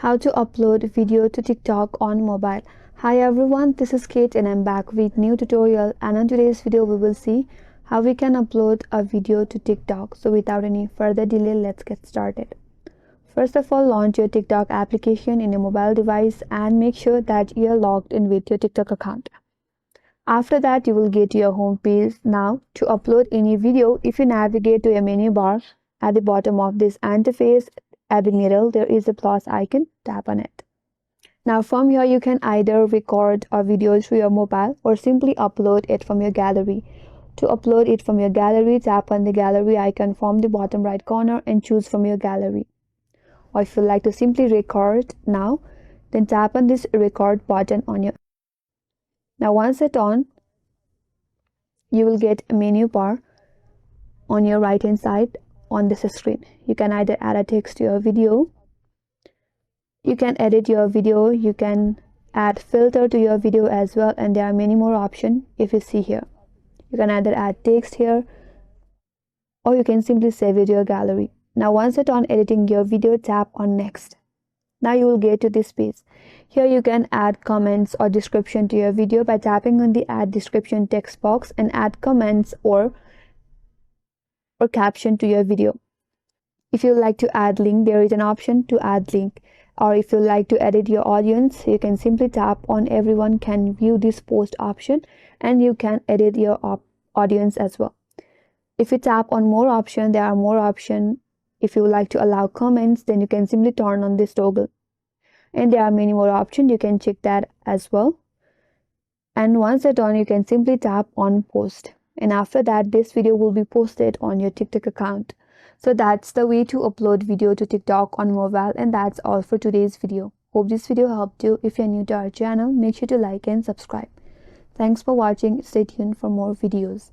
How to upload video to TikTok on mobile. Hi everyone, this is Kate and I'm back with new tutorial, and on today's video we will see how we can upload a video to TikTok. So without any further delay, let's get started. First of all, launch your TikTok application in your mobile device and make sure that you are logged in with your TikTok account. After that, you will get to your home page. Now, to upload any video, if you navigate to a menu bar at the bottom of this interface, at the middle there is a plus icon. Tap on it. Now from here you can either record a video through your mobile or simply upload it from your gallery. To upload it from your gallery, tap on the gallery icon from the bottom right corner and choose from your gallery. Or if you like to simply record now, then tap on this record button on your. Now once it's on, you will get a menu bar on your right hand side on this screen. You can either add a text to your video, you can edit your video, you can add filter to your video as well, and there are many more options. If you see here, you can either add text here or you can simply save it to your gallery. Now once it's on editing your video, tap on next. Now you will get to this page. Here you can add comments or description to your video by tapping on the add description text box and add comments or caption to your video. If you like to add link, there is an option to add link. Or if you like to edit your audience, you can simply tap on everyone can view this post option and you can edit your audience as well. If you tap on more option, there are more options. If you like to allow comments, then you can simply turn on this toggle. And there are many more options. You can check that as well. And once it's on, you can simply tap on post. And after that, this video will be posted on your TikTok account. So that's the way to upload video to TikTok on mobile, and that's all for today's video. Hope this video helped you. If you're new to our channel, make sure to like and subscribe. Thanks for watching. Stay tuned for more videos.